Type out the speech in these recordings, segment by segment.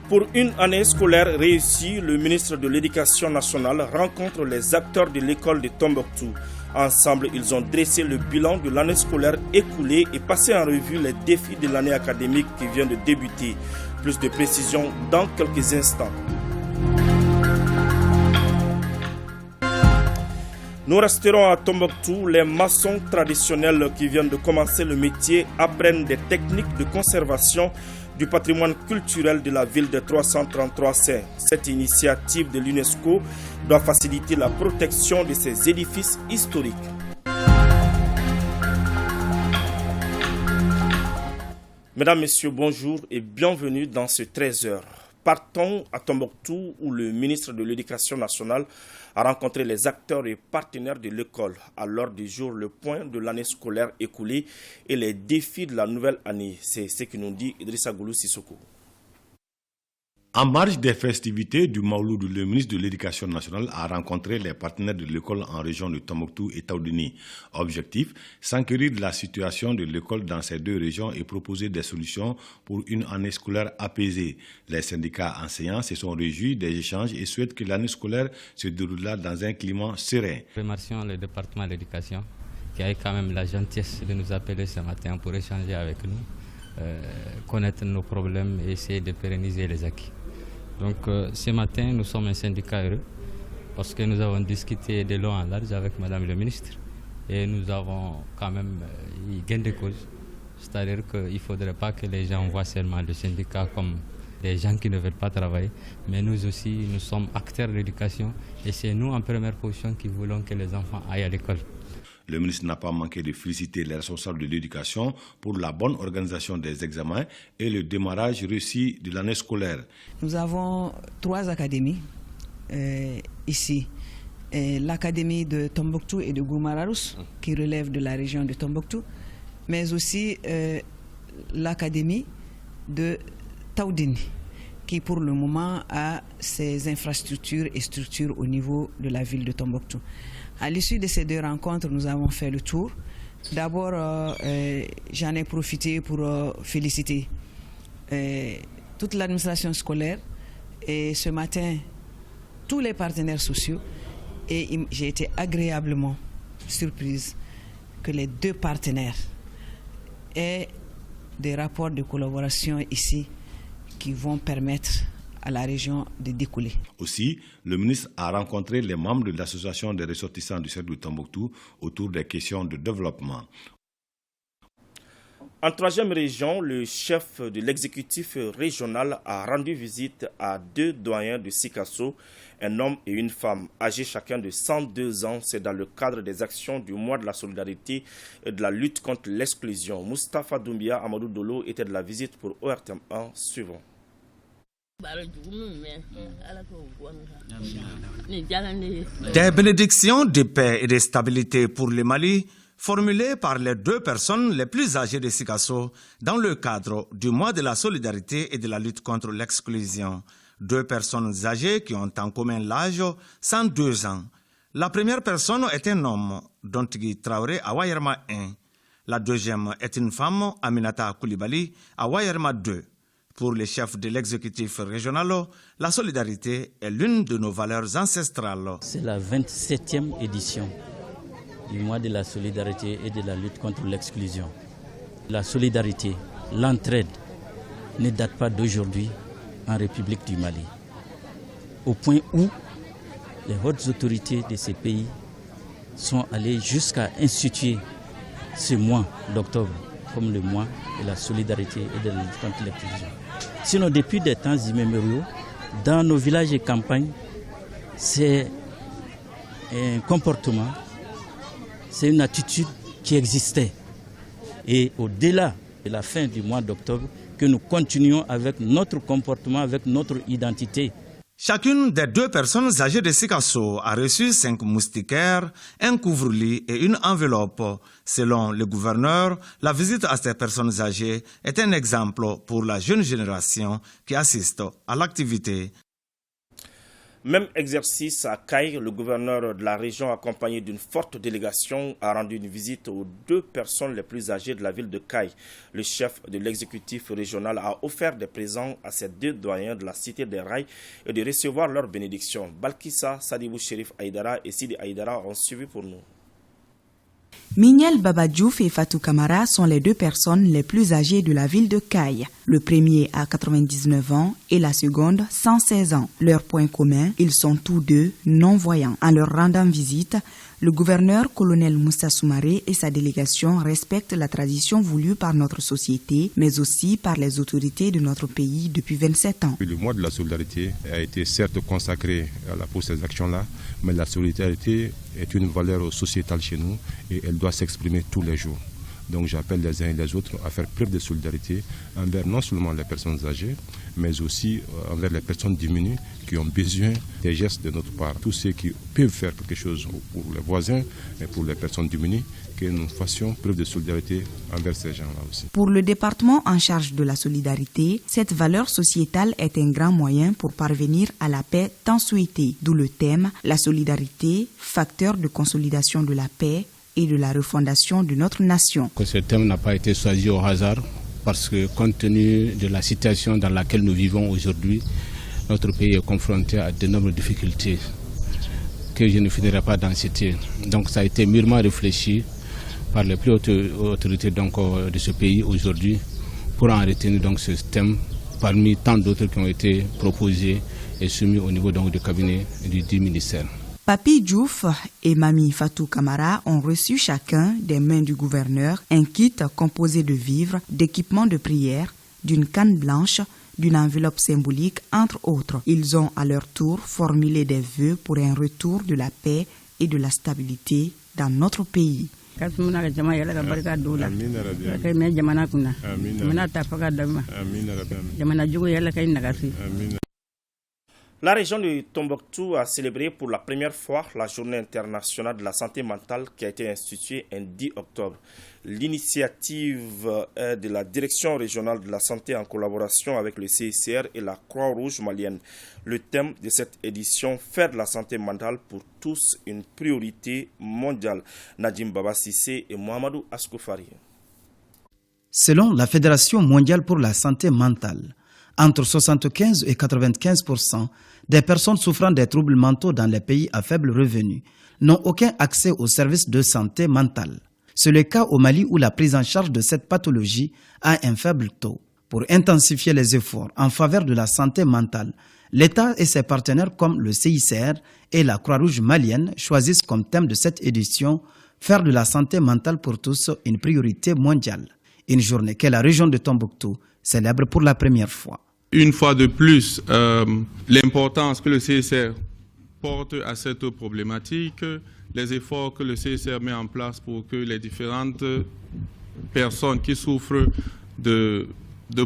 Pour une année scolaire réussie, le ministre de l'Éducation nationale rencontre les acteurs de l'école de Tombouctou. Ensemble, ils ont dressé le bilan de l'année scolaire écoulée et passé en revue les défis de l'année académique qui vient de débuter. Plus de précisions dans quelques instants. Nous resterons à Tombouctou. Les maçons traditionnels qui viennent de commencer le métier apprennent des techniques de conservation du patrimoine culturel de la ville de 333 saints. Cette initiative de l'UNESCO doit faciliter la protection de ces édifices historiques. Mesdames, Messieurs, bonjour et bienvenue dans ce 13h. Partons à Tombouctou où le ministre de l'Éducation nationale a rencontré les acteurs et partenaires de l'école. À l'heure du jour, le point de l'année scolaire écoulée et les défis de la nouvelle année. C'est ce que nous dit Idrissa Goulou Sissoko. En marge des festivités du Mauloud, le ministre de l'Éducation nationale a rencontré les partenaires de l'école en région de Tombouctou et Taoudini. Objectif, s'enquérir de la situation de l'école dans ces deux régions et proposer des solutions pour une année scolaire apaisée. Les syndicats enseignants se sont réjouis des échanges et souhaitent que l'année scolaire se déroule dans un climat serein. Remercions le département de l'éducation qui a eu quand même la gentillesse de nous appeler ce matin pour échanger avec nous, connaître nos problèmes et essayer de pérenniser les acquis. Donc ce matin, nous sommes un syndicat heureux parce que nous avons discuté de long en large avec Madame le ministre et nous avons quand même eu gain de cause. C'est-à-dire qu'il ne faudrait pas que les gens voient seulement le syndicat comme des gens qui ne veulent pas travailler, mais nous aussi, nous sommes acteurs de l'éducation et c'est nous en première position qui voulons que les enfants aillent à l'école. Le ministre n'a pas manqué de féliciter les responsables de l'éducation pour la bonne organisation des examens et le démarrage réussi de l'année scolaire. Nous avons 3 académies ici. L'académie de Tombouctou et de Goumararous, qui relève de la région de Tombouctou, mais aussi l'académie de Taoudini, qui pour le moment a ses infrastructures et structures au niveau de la ville de Tombouctou. À l'issue de ces 2 rencontres, nous avons fait le tour. D'abord, j'en ai profité pour féliciter toute l'administration scolaire et ce matin, tous les partenaires sociaux. Et j'ai été agréablement surprise que les 2 partenaires aient des rapports de collaboration ici qui vont permettre à la région de découler. Aussi, le ministre a rencontré les membres de l'association des ressortissants du cercle de Tombouctou autour des questions de développement. En 3e région, le chef de l'exécutif régional a rendu visite à 2 doyens de Sikasso, un homme et une femme, âgés chacun de 102 ans. C'est dans le cadre des actions du mois de la solidarité et de la lutte contre l'exclusion. Moustapha Doumbia Amadou Dolo était de la visite pour ORTM 1 suivant. Des bénédictions de paix et de stabilité pour le Mali, formulées par les 2 personnes les plus âgées de Sikasso dans le cadre du mois de la solidarité et de la lutte contre l'exclusion. 2 personnes âgées qui ont en commun l'âge 102 ans. La première personne est un homme, Dontigui Traoré à Wayerma 1. La deuxième est une femme, Aminata Koulibaly à Wayerma 2. Pour les chefs de l'exécutif régional, la solidarité est l'une de nos valeurs ancestrales. C'est la 27e édition du mois de la solidarité et de la lutte contre l'exclusion. La solidarité, l'entraide ne date pas d'aujourd'hui en République du Mali. Au point où les hautes autorités de ces pays sont allées jusqu'à instituer ce mois d'octobre comme le mois de la solidarité et de la lutte contre l'exclusion. Sinon, depuis des temps immémoriaux, dans nos villages et campagnes, c'est un comportement, c'est une attitude qui existait. Et au-delà de la fin du mois d'octobre, que nous continuons avec notre comportement, avec notre identité. Chacune des 2 personnes âgées de Sikasso a reçu 5 moustiquaires, un couvre-lit et une enveloppe. Selon le gouverneur, la visite à ces personnes âgées est un exemple pour la jeune génération qui assiste à l'activité. Même exercice à Kayes, le gouverneur de la région accompagné d'une forte délégation a rendu une visite aux 2 personnes les plus âgées de la ville de Kayes. Le chef de l'exécutif régional a offert des présents à ces 2 doyens de la cité des rails et de recevoir leur bénédiction. Balkissa, Sadibou Chérif Aïdara et Sidi Aïdara ont suivi pour nous. Mignel Baba Diouf et Fatou Kamara sont les 2 personnes les plus âgées de la ville de Kayes. Le premier a 99 ans et la seconde 116 ans. Leur point commun, ils sont tous 2 non-voyants. En leur rendant visite, le gouverneur colonel Moussa Soumaré et sa délégation respectent la tradition voulue par notre société, mais aussi par les autorités de notre pays depuis 27 ans. Le mois de la solidarité a été certes consacré pour ces actions-là, mais la solidarité est une valeur sociétale chez nous et elle doit s'exprimer tous les jours. Donc j'appelle les uns et les autres à faire preuve de solidarité envers non seulement les personnes âgées, mais aussi envers les personnes diminuées qui ont besoin des gestes de notre part. Tous ceux qui peuvent faire quelque chose pour les voisins et pour les personnes diminuées, que nous fassions preuve de solidarité envers ces gens-là aussi. Pour le département en charge de la solidarité, cette valeur sociétale est un grand moyen pour parvenir à la paix tant souhaitée, d'où le thème « La solidarité, facteur de consolidation de la paix » et de la refondation de notre nation. Ce thème n'a pas été choisi au hasard parce que compte tenu de la situation dans laquelle nous vivons aujourd'hui, notre pays est confronté à d'énormes difficultés que je ne finirai pas d'en citer. Donc ça a été mûrement réfléchi par les plus hautes autorités de ce pays aujourd'hui pour en retenir donc ce thème parmi tant d'autres qui ont été proposés et soumis au niveau du cabinet du 10 ministères. Papi Diouf et Mami Fatou Kamara ont reçu chacun des mains du gouverneur un kit composé de vivres, d'équipements de prière, d'une canne blanche, d'une enveloppe symbolique, entre autres. Ils ont à leur tour formulé des vœux pour un retour de la paix et de la stabilité dans notre pays. La région de Tombouctou a célébré pour la première fois la journée internationale de la santé mentale qui a été instituée un 10 octobre. L'initiative est de la direction régionale de la santé en collaboration avec le CICR et la Croix-Rouge malienne. Le thème de cette édition, faire de la santé mentale pour tous une priorité mondiale. Nadim Baba Sissé et Mohamedou Askoufari. Selon la Fédération mondiale pour la santé mentale, entre 75 et 95% des personnes souffrant des troubles mentaux dans les pays à faible revenu n'ont aucun accès aux services de santé mentale. C'est le cas au Mali où la prise en charge de cette pathologie a un faible taux. Pour intensifier les efforts en faveur de la santé mentale, l'État et ses partenaires comme le CICR et la Croix-Rouge malienne choisissent comme thème de cette édition « Faire de la santé mentale pour tous une priorité mondiale ». Une journée que la région de Tombouctou célèbre pour la première fois. Une fois de plus, l'importance que le CICR porte à cette problématique, les efforts que le CICR met en place pour que les différentes personnes qui souffrent de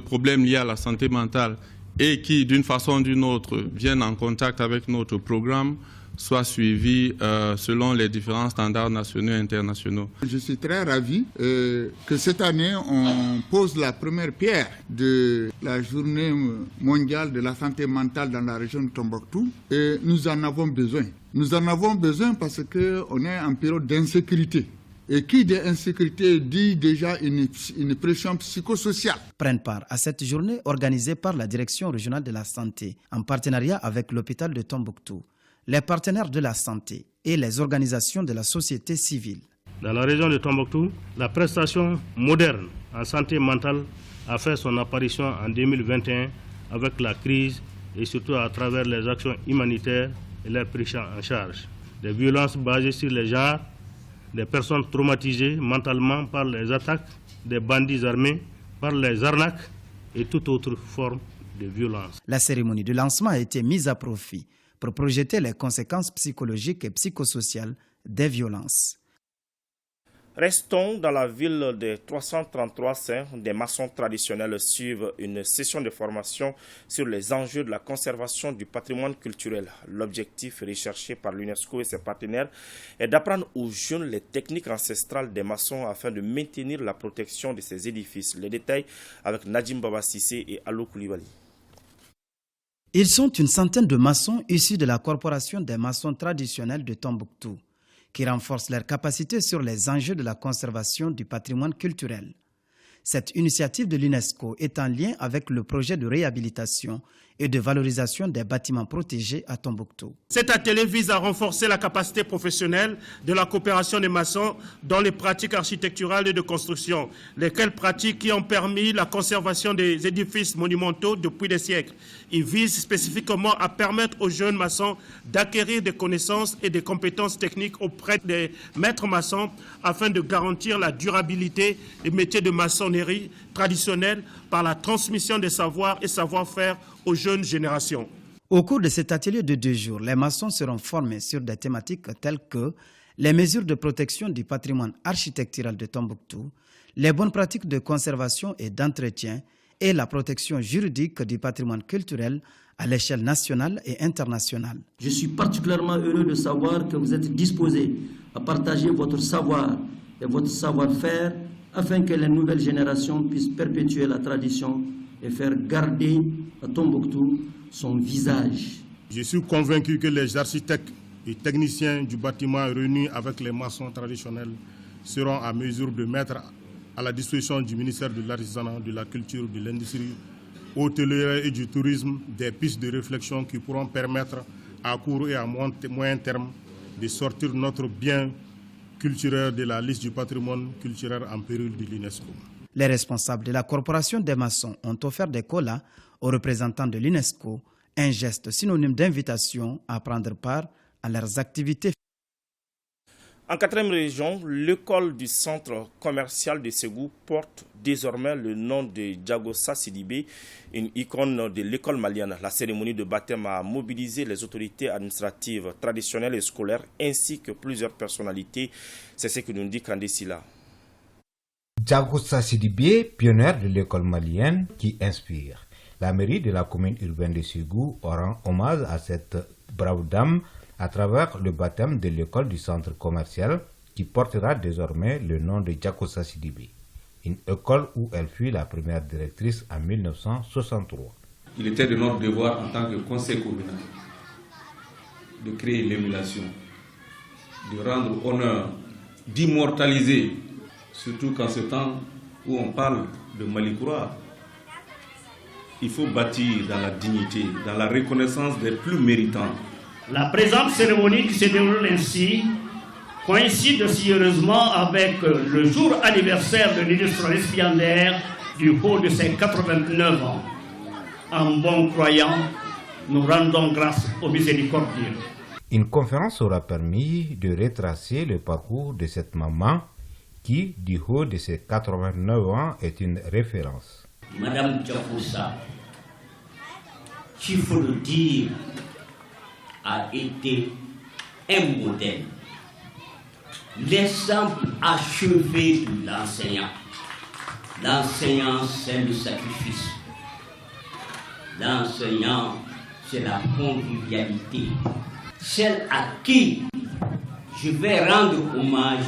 problèmes liés à la santé mentale et qui, d'une façon ou d'une autre, viennent en contact avec notre programme, soient suivis selon les différents standards nationaux et internationaux. Je suis très ravi que cette année, on pose la première pierre de la journée mondiale de la santé mentale dans la région de Tombouctou. Et nous en avons besoin. Nous en avons besoin parce qu'on est en période d'insécurité. Et qui dit insécurité dit déjà une pression psychosociale. Prennent part à cette journée organisée par la Direction régionale de la santé en partenariat avec l'hôpital de Tombouctou, les partenaires de la santé et les organisations de la société civile. Dans la région de Tombouctou, la prestation moderne en santé mentale a fait son apparition en 2021 avec la crise et surtout à travers les actions humanitaires et leur prise en charge. Des violences basées sur les genres, des personnes traumatisées mentalement par les attaques des bandits armés, par les arnaques et toute autre forme de violence. La cérémonie de lancement a été mise à profit pour projeter les conséquences psychologiques et psychosociales des violences. Restons dans la ville de 333 Saints. Des maçons traditionnels suivent une session de formation sur les enjeux de la conservation du patrimoine culturel. L'objectif recherché par l'UNESCO et ses partenaires est d'apprendre aux jeunes les techniques ancestrales des maçons afin de maintenir la protection de ces édifices. Les détails avec Nadim Baba Sissé et Alou Koulibaly. Ils sont une centaine de maçons issus de la Corporation des maçons traditionnels de Tombouctou, qui renforcent leurs capacités sur les enjeux de la conservation du patrimoine culturel. Cette initiative de l'UNESCO est en lien avec le projet de réhabilitation et de valorisation des bâtiments protégés à Tombouctou. Cet atelier vise à renforcer la capacité professionnelle de la coopération des maçons dans les pratiques architecturales et de construction, lesquelles pratiques qui ont permis la conservation des édifices monumentaux depuis des siècles. Il vise spécifiquement à permettre aux jeunes maçons d'acquérir des connaissances et des compétences techniques auprès des maîtres maçons afin de garantir la durabilité des métiers de maçonnerie traditionnels par la transmission des savoirs et savoir-faire aux jeunes générations. Au cours de cet atelier de 2 jours, les maçons seront formés sur des thématiques telles que les mesures de protection du patrimoine architectural de Tombouctou, les bonnes pratiques de conservation et d'entretien et la protection juridique du patrimoine culturel à l'échelle nationale et internationale. Je suis particulièrement heureux de savoir que vous êtes disposés à partager votre savoir et votre savoir-faire afin que les nouvelles générations puissent perpétuer la tradition et faire garder à Tombouctou son visage. Je suis convaincu que les architectes et techniciens du bâtiment réunis avec les maçons traditionnels seront à mesure de mettre à la disposition du ministère de l'Artisanat, de la Culture, de l'Industrie, hôtellerie et du Tourisme des pistes de réflexion qui pourront permettre à court et à moyen terme de sortir notre bien culturel de la liste du patrimoine culturel en péril de l'UNESCO. Les responsables de la Corporation des maçons ont offert des colas aux représentants de l'UNESCO, un geste synonyme d'invitation à prendre part à leurs activités. En 4e région, l'école du centre commercial de Ségou porte désormais le nom de Djagossa Sidibé, une icône de l'école malienne. La cérémonie de baptême a mobilisé les autorités administratives, traditionnelles et scolaires, ainsi que plusieurs personnalités. C'est ce que nous dit Kandé Silla. Djagossa Sidibé, pionnière de l'école malienne qui inspire. La mairie de la commune urbaine de Ségou rend hommage à cette brave dame à travers le baptême de l'école du centre commercial qui portera désormais le nom de Djagossa Sidibé, une école où elle fut la première directrice en 1963. Il était de notre devoir en tant que conseil communal de créer l'émulation, de rendre honneur, d'immortaliser, surtout qu'en ce temps où on parle de Malikoura, il faut bâtir dans la dignité, dans la reconnaissance des plus méritants. La présente cérémonie qui se déroule ainsi coïncide si heureusement avec le jour anniversaire de l'illustre récipiendaire du haut de ses 89 ans. En bon croyant, nous rendons grâce au miséricordieux. Une conférence aura permis de retracer le parcours de cette maman qui, du haut de ses 89 ans, est une référence. Madame Djagossa, qu'il faut le dire, a été un modèle, l'exemple achevé de l'enseignant. L'enseignant, c'est le sacrifice. L'enseignant, c'est la convivialité. Celle à qui je vais rendre hommage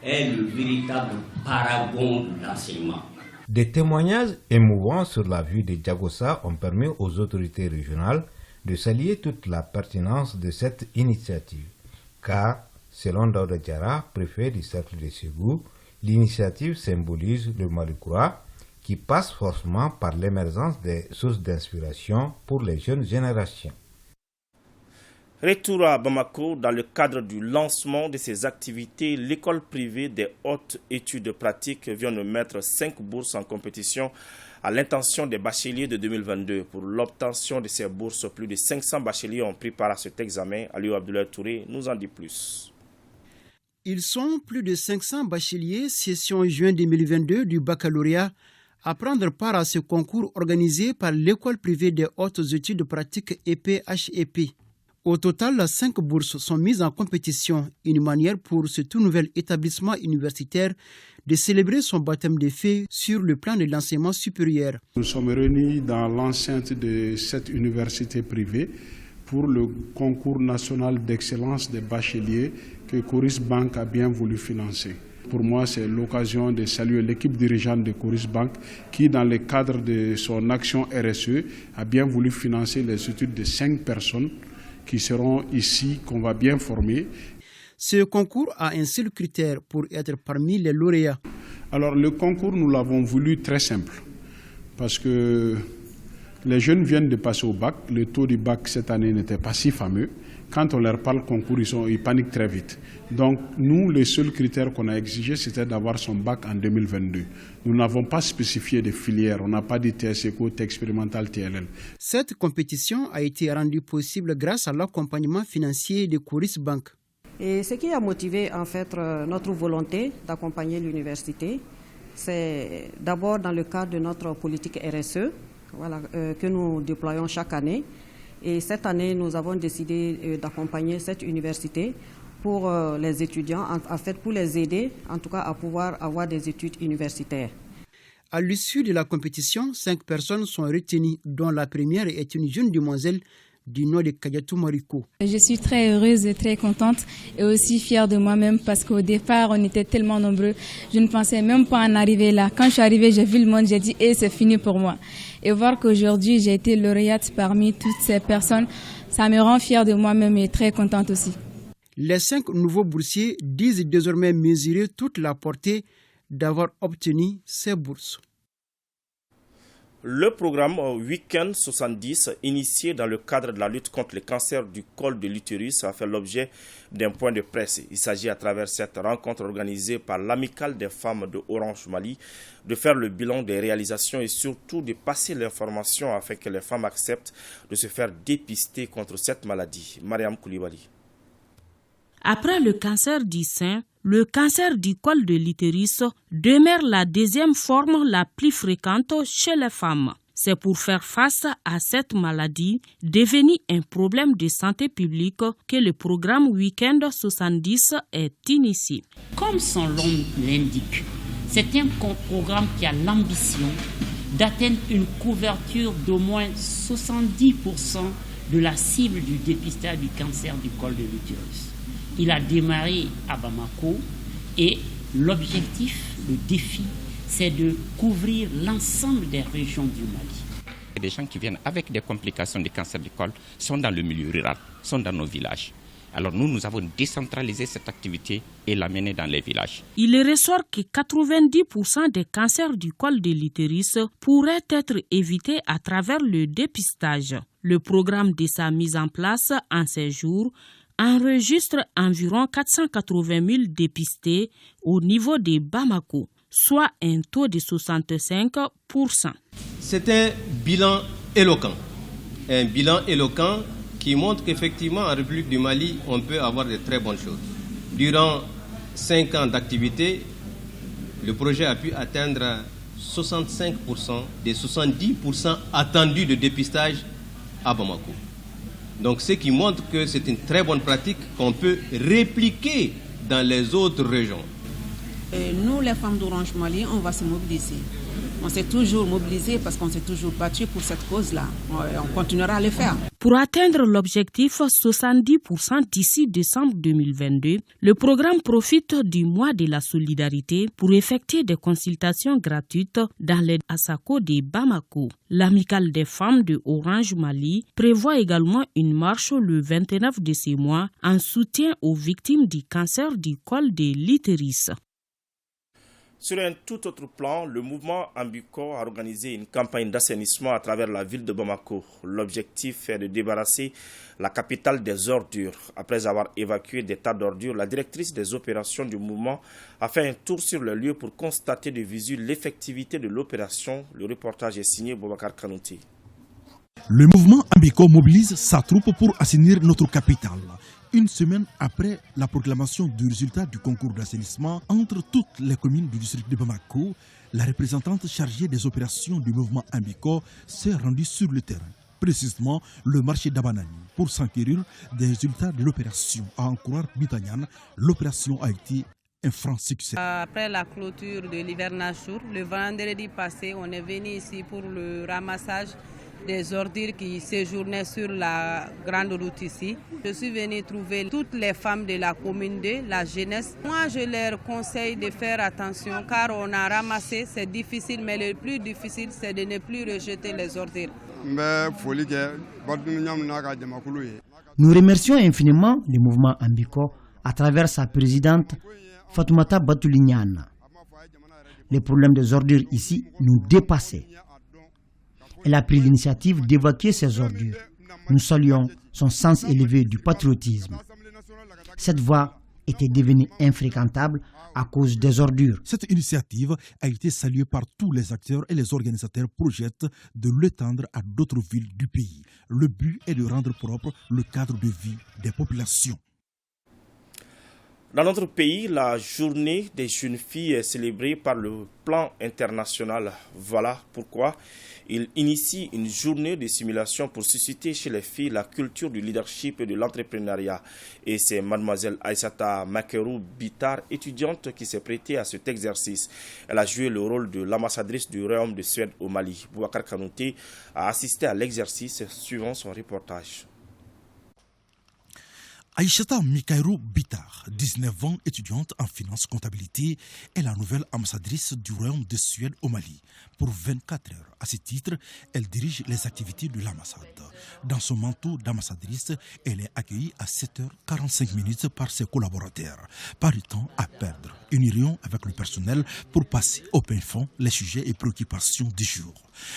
est le véritable paragon de l'enseignement. Des témoignages émouvants sur la vie de Djagossa ont permis aux autorités régionales de saluer toute la pertinence de cette initiative. Car, selon Daouda Diarra, préfet du cercle de Ségou, l'initiative symbolise le Malikoura qui passe forcément par l'émergence des sources d'inspiration pour les jeunes générations. Retour à Bamako, dans le cadre du lancement de ces activités, l'école privée des hautes études pratiques vient de mettre 5 bourses en compétition à l'intention des bacheliers de 2022. Pour l'obtention de ces bourses, plus de 500 bacheliers ont pris part à cet examen. Aliou Abdoulaye Touré nous en dit plus. Ils sont plus de 500 bacheliers, session juin 2022 du baccalauréat, à prendre part à ce concours organisé par l'école privée des hautes études pratiques EPHEP. Au total, 5 bourses sont mises en compétition, une manière pour ce tout nouvel établissement universitaire de célébrer son baptême de feu sur le plan de l'enseignement supérieur. Nous sommes réunis dans l'enceinte de cette université privée pour le concours national d'excellence des bacheliers que Coris Bank a bien voulu financer. Pour moi, c'est l'occasion de saluer l'équipe dirigeante de Coris Bank qui, dans le cadre de son action RSE, a bien voulu financer les études de 5 personnes qui seront ici, qu'on va bien former. Ce concours a un seul critère pour être parmi les lauréats. Alors le concours, nous l'avons voulu très simple parce que les jeunes viennent de passer au bac. Le taux du bac cette année n'était pas si fameux. Quand on leur parle concours, ils paniquent très vite. Donc nous, le seul critère qu'on a exigé, c'était d'avoir son bac en 2022. Nous n'avons pas spécifié de filière, on n'a pas dit TSECO, expérimental, TLL. Cette compétition a été rendue possible grâce à l'accompagnement financier de Coris Bank. Et ce qui a motivé en fait notre volonté d'accompagner l'université, c'est d'abord dans le cadre de notre politique RSE, que nous déployons chaque année. Et cette année, nous avons décidé d'accompagner cette université pour les étudiants, en fait pour les aider en tout cas à pouvoir avoir des études universitaires. À l'issue de la compétition, 5 personnes sont retenues, dont la première est une jeune demoiselle du nom de Kadiatou Mariko. Je suis très heureuse et très contente et aussi fière de moi-même parce qu'au départ, on était tellement nombreux. Je ne pensais même pas en arriver là. Quand je suis arrivée, j'ai vu le monde, j'ai dit « c'est fini pour moi ». Et voir qu'aujourd'hui, j'ai été lauréate parmi toutes ces personnes, ça me rend fière de moi-même et très contente aussi. Les 5 nouveaux boursiers disent désormais mesurer toute la portée d'avoir obtenu ces bourses. Le programme Week-end 70, initié dans le cadre de la lutte contre le cancer du col de l'utérus, a fait l'objet d'un point de presse. Il s'agit à travers cette rencontre organisée par l'Amicale des femmes de Orange Mali de faire le bilan des réalisations et surtout de passer l'information afin que les femmes acceptent de se faire dépister contre cette maladie. Mariam Koulibaly. Après le cancer du sein, le cancer du col de l'utérus demeure la deuxième forme la plus fréquente chez les femmes. C'est pour faire face à cette maladie, devenue un problème de santé publique, que le programme Week-end 70 est initié. Comme son nom l'indique, c'est un programme qui a l'ambition d'atteindre une couverture d'au moins 70% de la cible du dépistage du cancer du col de l'utérus. Il a démarré à Bamako et l'objectif, le défi, c'est de couvrir l'ensemble des régions du Mali. Des gens qui viennent avec des complications du cancer du col sont dans le milieu rural, sont dans nos villages. Alors nous avons décentralisé cette activité et l'amené dans les villages. Il ressort que 90% des cancers du col de l'utérus pourraient être évités à travers le dépistage. Le programme de sa mise en place en ces jours enregistre environ 480 000 dépistés au niveau de Bamako, soit un taux de 65%. C'est un bilan éloquent. Un bilan éloquent qui montre qu'effectivement en République du Mali, on peut avoir de très bonnes choses. Durant 5 ans d'activité, le projet a pu atteindre 65% des 70% attendus de dépistage à Bamako. Donc, ce qui montre que c'est une très bonne pratique qu'on peut répliquer dans les autres régions. Nous, les femmes d'Orange Mali, on va se mobiliser. On s'est toujours mobilisé parce qu'on s'est toujours battu pour cette cause-là. On continuera à le faire. Pour atteindre l'objectif 70% d'ici décembre 2022, le programme profite du mois de la solidarité pour effectuer des consultations gratuites dans les Asako de Bamako. L'Amicale des femmes de Orange Mali prévoit également une marche le 29 de ce mois en soutien aux victimes du cancer du col de l'utérus. Sur un tout autre plan, le mouvement Ambiko a organisé une campagne d'assainissement à travers la ville de Bamako. L'objectif est de débarrasser la capitale des ordures. Après avoir évacué des tas d'ordures, la directrice des opérations du mouvement a fait un tour sur le lieu pour constater de visu l'effectivité de l'opération. Le reportage est signé Boubacar Kanouti. Le mouvement Ambiko mobilise sa troupe pour assainir notre capitale. Une semaine après la proclamation du résultat du concours d'assainissement entre toutes les communes du district de Bamako, la représentante chargée des opérations du mouvement Ambiko s'est rendue sur le terrain, précisément le marché d'Abanani, pour s'enquérir des résultats de l'opération. À en croire Bitagnan, l'opération a été un franc succès. Après la clôture de l'hivernage, le vendredi passé, on est venu ici pour le ramassage des ordures qui séjournaient sur la grande route ici. Je suis venue trouver toutes les femmes de la commune 2, la jeunesse. Moi, je leur conseille de faire attention car on a ramassé, c'est difficile, mais le plus difficile, c'est de ne plus rejeter les ordures. Nous remercions infiniment le mouvement Ambiko à travers sa présidente Fatoumata Batoulignane. Les problèmes des ordures ici nous dépassaient. Elle a pris l'initiative d'évacuer ces ordures. Nous saluons son sens élevé du patriotisme. Cette voie était devenue infréquentable à cause des ordures. Cette initiative a été saluée par tous les acteurs et les organisateurs projettent de l'étendre à d'autres villes du pays. Le but est de rendre propre le cadre de vie des populations. Dans notre pays, la journée des jeunes filles est célébrée par le plan international. Voilà pourquoi il initie une journée de simulation pour susciter chez les filles la culture du leadership et de l'entrepreneuriat. Et c'est mademoiselle Aïssata Makerou Bitar, étudiante, qui s'est prêtée à cet exercice. Elle a joué le rôle de l'ambassadrice du Royaume de Suède au Mali. Boubacar Kanouté a assisté à l'exercice suivant son reportage. Aïssata Mikairou Bitar, 19 ans, étudiante en finance comptabilité, est la nouvelle ambassadrice du Royaume de Suède au Mali. Pour 24 heures. À ce titre, elle dirige les activités de l'ambassade. Dans son manteau d'ambassadrice, elle est accueillie à 7h45 par ses collaborateurs. Pas de temps à perdre. Une réunion avec le personnel pour passer au pain fond les sujets et préoccupations du jour.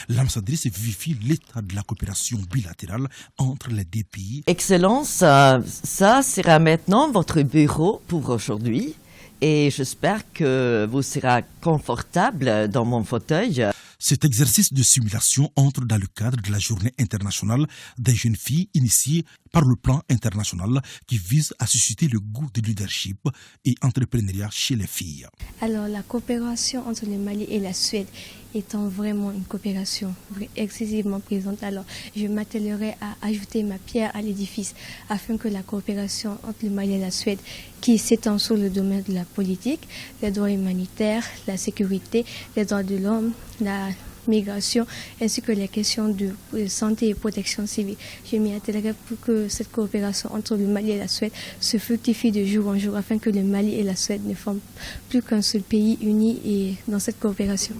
L'ambassadrice vivifie l'état de la coopération bilatérale entre les deux pays. Excellence, ça sera maintenant votre bureau pour aujourd'hui et j'espère que vous serez confortable dans mon fauteuil. Cet exercice de simulation entre dans le cadre de la journée internationale des jeunes filles initiée par le plan international qui vise à susciter le goût de leadership et entrepreneuriat chez les filles. Alors la coopération entre le Mali et la Suède étant vraiment une coopération excessivement présente, alors je m'attellerai à ajouter ma pierre à l'édifice afin que la coopération entre le Mali et la Suède, qui s'étend sur le domaine de la politique, les droits humanitaires, la sécurité, les droits de l'homme, la migration ainsi que les questions de santé et protection civile. Je m'y attellerai pour que cette coopération entre le Mali et la Suède se fructifie de jour en jour afin que le Mali et la Suède ne forment plus qu'un seul pays uni et dans cette coopération.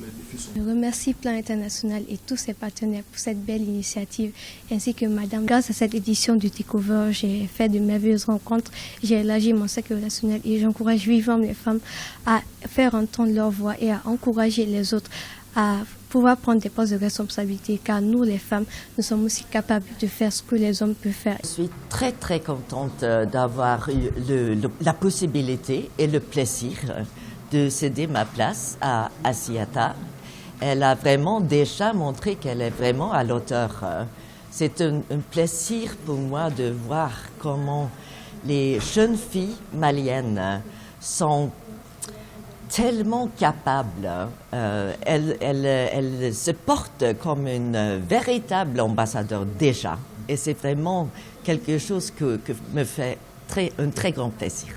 Je remercie Plan International et tous ses partenaires pour cette belle initiative ainsi que Madame. Grâce à cette édition du Takeover, j'ai fait de merveilleuses rencontres, j'ai élargi mon cercle relationnel et j'encourage vivement les femmes à faire entendre leur voix et à encourager les autres à pouvoir prendre des postes de responsabilité, car nous, les femmes, nous sommes aussi capables de faire ce que les hommes peuvent faire. Je suis très très contente d'avoir eu la possibilité et le plaisir de céder ma place à Aïssata. Elle a vraiment déjà montré qu'elle est vraiment à l'auteur. C'est un plaisir pour moi de voir comment les jeunes filles maliennes sont tellement capable, elle se porte comme une véritable ambassadeur déjà. Et c'est vraiment quelque chose que me fait un très grand plaisir.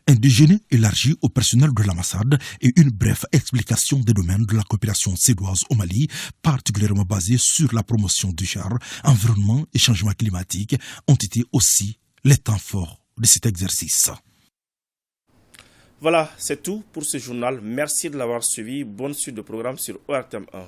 Un déjeuner élargi au personnel de l'ambassade et une brève explication des domaines de la coopération suédoise au Mali, particulièrement basée sur la promotion du genre, environnement et changement climatique, ont été aussi les temps forts de cet exercice. Voilà, c'est tout pour ce journal. Merci de l'avoir suivi. Bonne suite de programme sur ORTM 1.